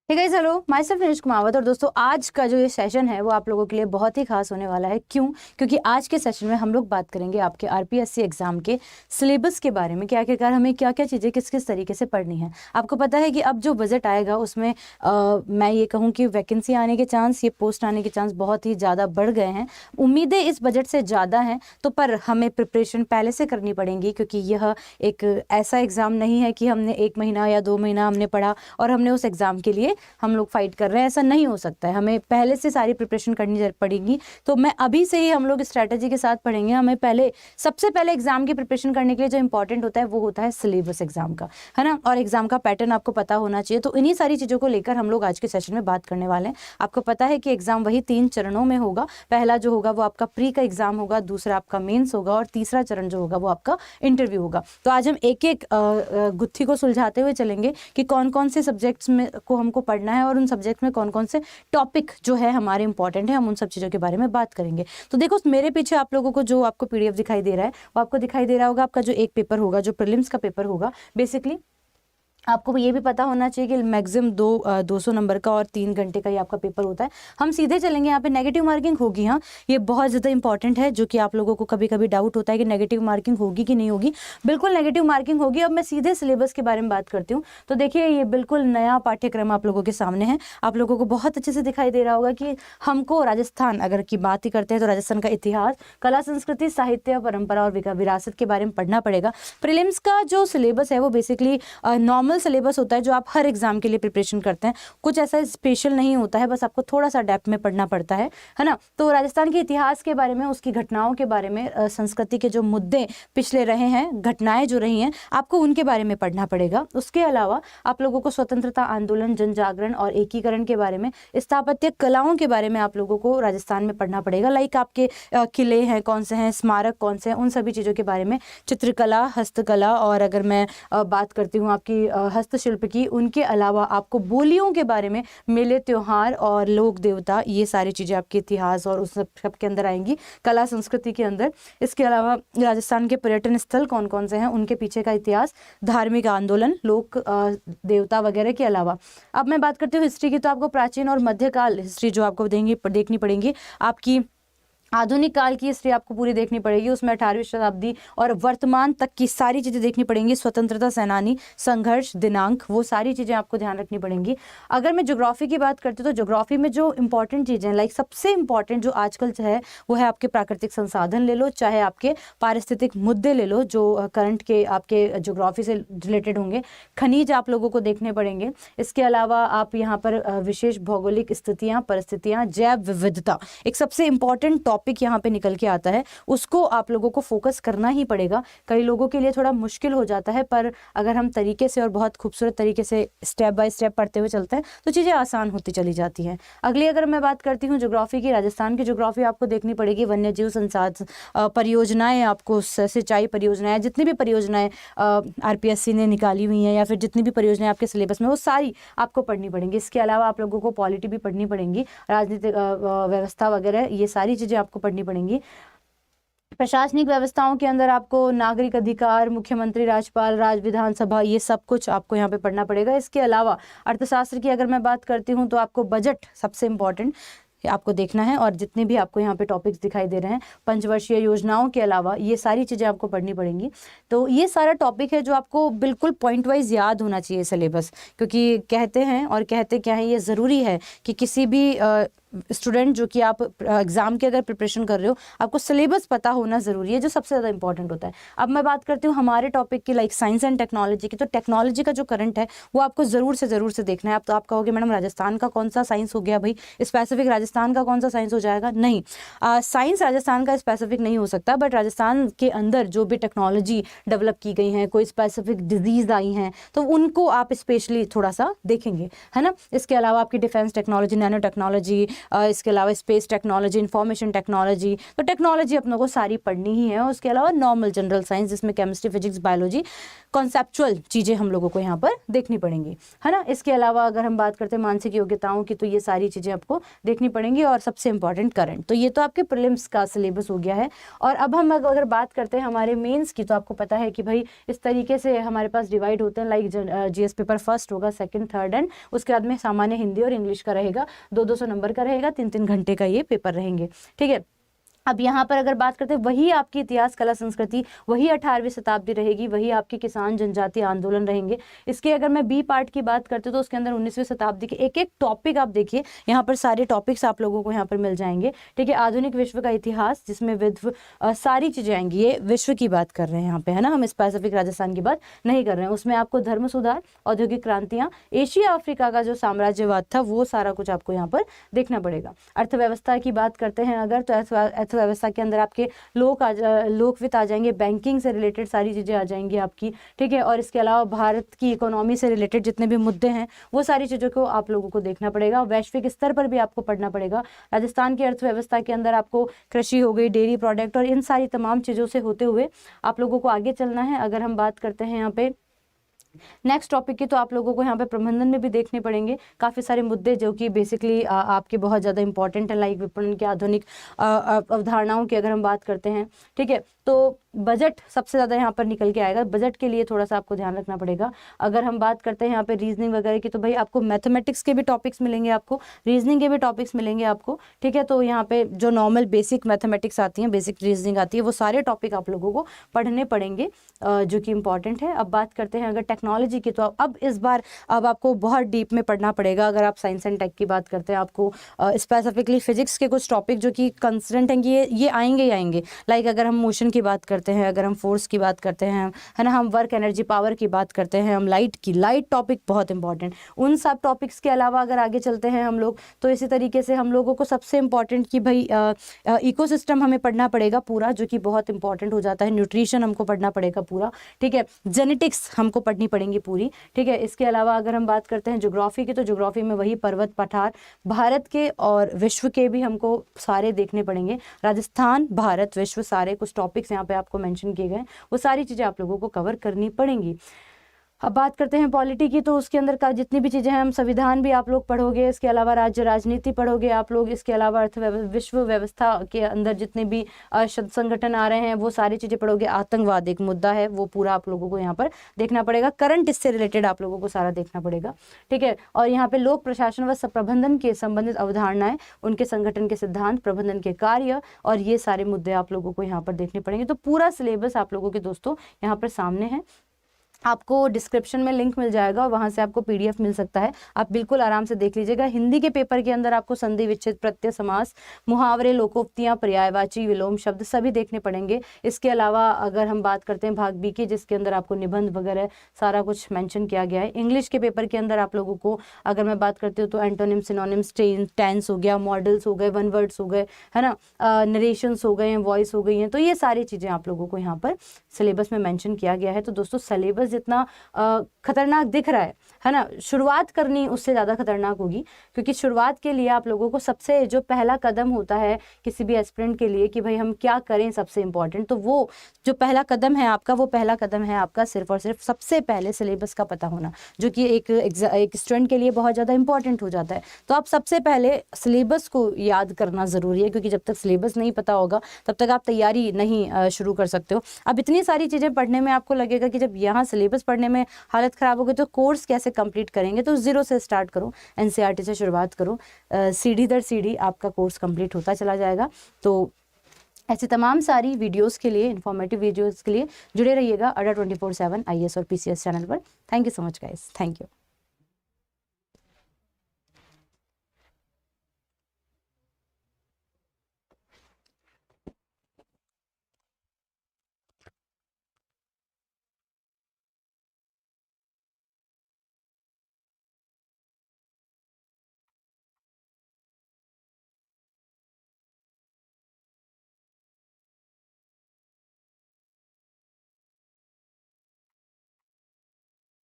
ठीक है, चलो माई सेल्फ निश कुमावत। और दोस्तों, आज का जो ये सेशन है वो आप लोगों के लिए बहुत ही खास होने वाला है। क्यों? क्योंकि आज के सेशन में हम लोग बात करेंगे आपके आरपीएससी एग्जाम के सिलेबस के बारे में कि आखिरकार हमें क्या क्या चीज़ें किस किस तरीके से पढ़नी है। आपको पता है कि अब जो बजट आएगा उसमें मैं ये कहूँ कि वैकेंसी आने के चांस, ये पोस्ट आने के चांस बहुत ही ज़्यादा बढ़ गए हैं। उम्मीदें इस बजट से ज़्यादा हैं, तो पर हमें प्रिपरेशन पहले से करनी पड़ेगी, क्योंकि यह एक ऐसा एग्ज़ाम नहीं है कि हमने 1 महीना या 2 महीना हमने पढ़ा और हमने उस एग्ज़ाम के लिए हम लोग फाइट कर रहे हैं। ऐसा नहीं हो सकता है, हमें पहले से सारी प्रिपरेशन करनी पड़ेगी। तो मैं अभी से ही हम लोग स्ट्रैटेजी के साथ पढ़ेंगे। हमें सबसे पहले एग्जाम की प्रिपरेशन करने के लिए जो इंपॉर्टेंट होता है वो होता है सिलेबस एग्जाम का, है ना। और एग्जाम का पैटर्न आपको पता होना चाहिए। तो इन्हीं सारी चीज़ों को लेकर हम लोग आज के सेशन में बात करने वाले हैं। आपको पता है कि एग्जाम वही 3 चरणों में होगा। पहला जो होगा वो आपका प्री का एग्जाम होगा, दूसरा आपका मेंस होगा और तीसरा चरण जो होगा वो आपका इंटरव्यू होगा। तो आज हम एक एक गुत्थी को सुलझाते हुए चलेंगे कि कौन कौन से सब्जेक्ट्स में को हमको पढ़ना है और उन सब्जेक्ट में कौन कौन से टॉपिक जो है हमारे इंपॉर्टेंट है, हम उन सब चीज़ों के बारे में बात करेंगे। तो देखो, मेरे पीछे आप लोगों को जो आपको पीडीएफ दिखाई दे रहा है वो आपको दिखाई दे रहा होगा आपका जो एक पेपर होगा, जो प्रीलिम्स का पेपर होगा। बेसिकली आपको ये भी पता होना चाहिए कि मैक्सिमम 200 नंबर का और 3 घंटे का ये आपका पेपर होता है। हम सीधे चलेंगे, यहाँ पे नेगेटिव मार्किंग होगी। हाँ, ये बहुत ज़्यादा इंपॉर्टेंट है, जो कि आप लोगों को कभी कभी डाउट होता है कि नेगेटिव मार्किंग होगी कि नहीं होगी। बिल्कुल नेगेटिव मार्किंग होगी। अब मैं सीधे सिलेबस के बारे में बात करती हूँ। तो देखिए, ये बिल्कुल नया पाठ्यक्रम आप लोगों के सामने है। आप लोगों को बहुत अच्छे से दिखाई दे रहा होगा कि हमको राजस्थान अगर की बात ही करते हैं तो राजस्थान का इतिहास, कला, संस्कृति, साहित्य, परंपरा और विरासत के बारे में पढ़ना पड़ेगा। प्रीलिम्स का जो सिलेबस है वो बेसिकली नॉर्मल सिलेबस होता है जो आप हर एग्जाम के लिए प्रिपरेशन करते हैं। कुछ ऐसा स्पेशल नहीं होता है, बस आपको थोड़ा सा डेप्थ में पढ़ना पड़ता है ना। तो राजस्थान के इतिहास के बारे में, उसकी घटनाओं के बारे में, संस्कृति के जो मुद्दे पिछले रहे हैं, घटनाएं जो रही हैं, आपको उनके बारे में पढ़ना पड़ेगा। उसके अलावा आप लोगों को स्वतंत्रता आंदोलन, जन जागरण और एकीकरण के बारे में, स्थापत्य कलाओं के बारे में आप लोगों को राजस्थान में पढ़ना पड़ेगा। लाइक आपके किले हैं कौन से हैं, स्मारक कौन से हैं, उन सभी चीज़ों के बारे में, चित्रकला, हस्तकला, और अगर मैं बात करती हूँ आपकी हस्तशिल्प की, उनके अलावा आपको बोलियों के बारे में, मेले, त्योहार और लोक देवता, ये सारी चीज़ें आपके इतिहास और उस सब के अंदर आएंगी, कला संस्कृति के अंदर। इसके अलावा राजस्थान के पर्यटन स्थल कौन कौन से हैं, उनके पीछे का इतिहास, धार्मिक आंदोलन, लोक देवता वगैरह के अलावा। अब मैं बात करती हूँ हिस्ट्री की, तो आपको प्राचीन और मध्यकाल हिस्ट्री जो आपको देखनी पड़ेगी। आपकी आधुनिक काल की हिस्ट्री आपको पूरी देखनी पड़ेगी, उसमें 18वीं शताब्दी और वर्तमान तक की सारी चीज़ें देखनी पड़ेंगी। स्वतंत्रता सेनानी, संघर्ष, दिनांक, वो सारी चीज़ें आपको ध्यान रखनी पड़ेंगी। अगर मैं ज्योग्राफी की बात करती हूँ तो ज्योग्राफी में जो इंपॉर्टेंट चीज़ें, लाइक सबसे इंपॉर्टेंट जो आजकल है वो है आपके प्राकृतिक संसाधन ले लो, चाहे आपके पारिस्थितिक मुद्दे ले लो जो करंट के आपके ज्योग्राफी से रिलेटेड होंगे। खनिज आप लोगों को देखने पड़ेंगे। इसके अलावा आप यहाँ पर विशेष भौगोलिक स्थितियाँ, परिस्थितियाँ, जैव विविधता, एक सबसे इंपॉर्टेंट टॉपिक यहाँ पे निकल के आता है, उसको आप लोगों को फोकस करना ही पड़ेगा। कई लोगों के लिए थोड़ा मुश्किल हो जाता है, पर अगर हम तरीके से और बहुत खूबसूरत तरीके से स्टेप बाय स्टेप पढ़ते हुए चलते हैं तो चीज़ें आसान होती चली जाती हैं। अगली अगर मैं बात करती हूँ ज्योग्राफी की, राजस्थान की ज्योग्राफी आपको देखनी पड़ेगी। वन्यजीव संसाधन परियोजनाएं, आपको सिंचाई परियोजनाएं, जितनी भी परियोजनाएं आरपीएससी ने निकाली हुई हैं या फिर जितनी भी परियोजनाएं आपके सिलेबस में, वो सारी आपको पढ़नी पड़ेंगी। इसके अलावा आप लोगों को पॉलिटी भी पढ़नी पड़ेंगी, राजनीतिक व्यवस्था वगैरह, ये सारी चीज़ें आपको पढ़नी पड़ेंगी। प्रशासनिक व्यवस्थाओं के अंदर आपको नागरिक अधिकार, मुख्यमंत्री, राज्यपाल, राज्य विधानसभा, ये सब कुछ आपको यहाँ पे पढ़ना पड़ेगा। इसके अलावा अर्थशास्त्र की अगर मैं बात करती हूँ तो आपको बजट सबसे इम्पॉर्टेंट आपको देखना है, और जितने भी आपको यहाँ पे टॉपिक्स दिखाई दे रहे हैं, पंचवर्षीय योजनाओं के अलावा, ये सारी चीज़ें आपको पढ़नी पड़ेंगी। तो ये सारा टॉपिक है जो आपको बिल्कुल पॉइंट वाइज याद होना चाहिए सिलेबस, क्योंकि कहते हैं और कहते क्या है, ये ज़रूरी है कि किसी भी स्टूडेंट जो कि आप एग्जाम की अगर प्रिपरेशन कर रहे हो, आपको सिलेबस पता होना ज़रूरी है, जो सबसे ज़्यादा इंपॉर्टेंट होता है। अब मैं बात करती हूँ हमारे टॉपिक की, लाइक साइंस एंड टेक्नोलॉजी की। तो टेक्नोलॉजी का जो करंट है वो आपको ज़रूर से देखना है। तो आप कहोगे मैडम राजस्थान का कौन सा साइंस हो गया भाई, स्पेसिफिक राजस्थान का कौन सा साइंस हो जाएगा? नहीं, साइंस राजस्थान का स्पेसिफिक नहीं हो सकता, बट राजस्थान के अंदर जो भी टेक्नोलॉजी डेवलप की गई हैं, कोई स्पेसिफिक डिजीज़ आई हैं, तो उनको आप स्पेशली थोड़ा सा देखेंगे, है ना। इसके अलावा आपकी डिफेंस टेक्नोलॉजी, नैनो टेक्नोलॉजी, इसके अलावा स्पेस टेक्नोलॉजी, इंफॉर्मेशन टेक्नोलॉजी, तो टेक्नोलॉजी अपनों को सारी पढ़नी ही है। और उसके अलावा नॉर्मल जनरल साइंस जिसमें केमिस्ट्री, फिजिक्स, बायोलॉजी, कॉन्सेप्चुअल चीज़ें हम लोगों को यहाँ पर देखनी पड़ेंगी, है ना। इसके अलावा अगर हम बात करते हैं मानसिक योग्यताओं की, तो ये सारी चीज़ें आपको देखनी पड़ेंगी। और सबसे इंपॉर्टेंट करंट, तो ये तो आपके प्रीलिम्स का सिलेबस हो गया है। और अब हम अगर बात करते हैं हमारे मेंस की, तो आपको पता है कि भाई इस तरीके से हमारे पास डिवाइड होते हैं, लाइक जीएस पेपर फर्स्ट होगा, सेकंड, थर्ड एंड उसके बाद में सामान्य हिंदी और इंग्लिश का रहेगा, 200 नंबर का रहेगा, 3 घंटे का ये पेपर रहेंगे, ठीक है। अब यहाँ पर अगर बात करते हैं, वही आपकी इतिहास, कला, संस्कृति, वही 18वीं शताब्दी रहेगी, वही आपके किसान जनजाति आंदोलन रहेंगे। इसके अगर मैं बी पार्ट की बात करते तो उसके अंदर 19वीं शताब्दी के एक एक टॉपिक आप देखिए, यहाँ पर सारे टॉपिक्स आप लोगों को यहाँ पर मिल जाएंगे, ठीक है। आधुनिक विश्व का इतिहास जिसमें सारी चीज़ें आएंगी, ये विश्व की बात कर रहे हैं यहाँ पे, है ना, हम स्पेसिफिक राजस्थान की बात नहीं कर रहे हैं। उसमें आपको धर्म सुधार, औद्योगिक क्रांतियाँ, एशिया अफ्रीका का जो साम्राज्यवाद था, वो सारा कुछ आपको यहाँ पर देखना पड़ेगा। अर्थव्यवस्था की बात करते हैं अगर, तो व्यवस्था के अंदर आपके लोकवित्त आ जाएंगे, बैंकिंग से रिलेटेड सारी चीज़ें आ जाएंगी आपकी, ठीक है। और इसके अलावा भारत की इकोनॉमी से रिलेटेड जितने भी मुद्दे हैं, वो सारी चीज़ों को आप लोगों को देखना पड़ेगा। वैश्विक स्तर पर भी आपको पढ़ना पड़ेगा। राजस्थान की अर्थव्यवस्था के अंदर आपको कृषि हो गई, डेयरी प्रोडक्ट और इन सारी तमाम चीज़ों से होते हुए आप लोगों को आगे चलना है। अगर हम बात करते हैं यहाँ पे नेक्स्ट टॉपिक की, तो आप लोगों को यहाँ पे प्रबंधन में भी देखने पड़ेंगे काफ़ी सारे मुद्दे जो कि बेसिकली आपके बहुत ज़्यादा इंपॉर्टेंट है, लाइक विपणन की आधुनिक अवधारणाओं की अगर हम बात करते हैं, ठीक है। तो बजट सबसे ज़्यादा यहाँ पर निकल के आएगा, बजट के लिए थोड़ा सा आपको ध्यान रखना पड़ेगा। अगर हम बात करते हैं यहाँ पे रीजनिंग वगैरह की, तो भाई आपको मैथमेटिक्स के भी टॉपिक्स मिलेंगे, आपको रीजनिंग के भी टॉपिक्स मिलेंगे आपको, ठीक है। तो यहाँ पे जो नॉर्मल बेसिक मैथमेटिक्स आती है, बेसिक रीजनिंग आती है, वो सारे टॉपिक आप लोगों को पढ़ने पड़ेंगे जो कि इंपॉर्टेंट है। अब बात करते हैं अगर टेक्नोलॉजी की, तो अब इस बार अब आपको बहुत डीप में पढ़ना पड़ेगा। अगर आप साइंस एंड टेक की बात करते हैं, आपको स्पेसिफिकली फिजिक्स के कुछ टॉपिक जो कि कंस्टेंट हैं, ये आएंगे ही आएंगे। लाइक अगर हम मोशन की बात करते हैं, अगर हम फोर्स की बात करते हैं, है ना, हम वर्क, एनर्जी, पावर की बात करते हैं, हम लाइट टॉपिक बहुत इंपॉर्टेंट। उन सब टॉपिक्स के अलावा अगर आगे चलते हैं हम लोग, तो इसी तरीके से हम लोगों को सबसे इंपॉर्टेंट कि भाई इकोसिस्टम हमें पढ़ना पड़ेगा पूरा, जो कि बहुत इंपॉर्टेंट हो जाता है। न्यूट्रिशन हमको पढ़ना पड़ेगा पूरा, ठीक है। जेनेटिक्स हमको पढ़नी पड़ेंगी पूरी, ठीक है। इसके अलावा अगर हम बात करते हैं ज्योग्राफी की, तो ज्योग्राफी में वही पर्वत, पठार, भारत के और विश्व के भी हमको सारे देखने पड़ेंगे। राजस्थान, भारत, विश्व, सारे कुछ टॉपिक्स यहाँ पे आपको मेंशन किए गए, वो सारी चीज़ें आप लोगों को कवर करनी पड़ेंगी। अब बात करते हैं पॉलिटी की, तो उसके अंदर का जितनी भी चीज़ें हैं, हम संविधान भी आप लोग पढ़ोगे, इसके अलावा राज्य राजनीति पढ़ोगे आप लोग, इसके अलावा विश्व व्यवस्था के अंदर जितने भी संगठन आ रहे हैं, वो सारी चीज़ें पढ़ोगे। आतंकवाद एक मुद्दा है, वो पूरा आप लोगों को यहाँ पर देखना पड़ेगा। करंट इससे रिलेटेड आप लोगों को सारा देखना पड़ेगा, ठीक है। और यहाँ पे लोक प्रशासन व प्रबंधन के संबंधित अवधारणाएं, उनके संगठन के सिद्धांत, प्रबंधन के कार्य, और ये सारे मुद्दे आप लोगों को यहाँ पर देखने पड़ेंगे। तो पूरा सिलेबस आप लोगों के दोस्तों यहाँ पर सामने है। आपको डिस्क्रिप्शन में लिंक मिल जाएगा, वहाँ से आपको पीडीएफ मिल सकता है, आप बिल्कुल आराम से देख लीजिएगा। हिंदी के पेपर के अंदर आपको संधि, विच्छेद, प्रत्यय, समास, मुहावरे, लोकोक्तियाँ, पर्यायवाची, विलोम शब्द सभी देखने पड़ेंगे। इसके अलावा अगर हम बात करते हैं भाग बी की, जिसके अंदर आपको निबंध वगैरह सारा कुछ मेंशन किया गया है। इंग्लिश के पेपर के अंदर आप लोगों को अगर मैं बात करती हूँ, तो एंटोनिम, सिनोनिम्स, टेंस हो गया, मॉडल्स हो गए, वन वर्ड्स हो गए, है ना, नरेशंस हो गए हैं, वॉइस हो गई हैं, तो ये सारी चीज़ें आप लोगों को यहाँ पर सिलेबस में मेंशन किया गया है। तो दोस्तों सिलेबस जितना खतरनाक दिख रहा है ना, शुरुआत करनी उससे ज़्यादा खतरनाक होगी, क्योंकि शुरुआत के लिए आप लोगों को सबसे जो पहला कदम होता है किसी भी एस्पिरेंट के लिए कि भाई हम क्या करें, सबसे इम्पॉर्टेंट, तो वो जो पहला कदम है आपका, वो पहला कदम है आपका सिर्फ और सिर्फ सबसे पहले सिलेबस का पता होना, जो कि एक स्टूडेंट के लिए बहुत ज़्यादा इंपॉर्टेंट हो जाता है। तो आप सबसे पहले सिलेबस को याद करना ज़रूरी है, क्योंकि जब तक सिलेबस नहीं पता होगा तब तक आप तैयारी नहीं शुरू कर सकते हो। अब इतनी सारी चीज़ें पढ़ने में आपको लगेगा कि जब यहाँ सिलेबस पढ़ने में हालत ख़राब हो गई तो कोर्स कैसे कंप्लीट करेंगे। तो ज़ीरो से स्टार्ट करो, एनसीईआरटी से शुरुआत करो, सीढ़ी दर सीढ़ी आपका कोर्स कंप्लीट होता चला जाएगा। तो ऐसी तमाम सारी वीडियोस के लिए, इन्फॉर्मेटिव वीडियोस के लिए जुड़े रहिएगा अड्डा 24/7 IAS और PCS चैनल पर। Thank you so much guys, thank you.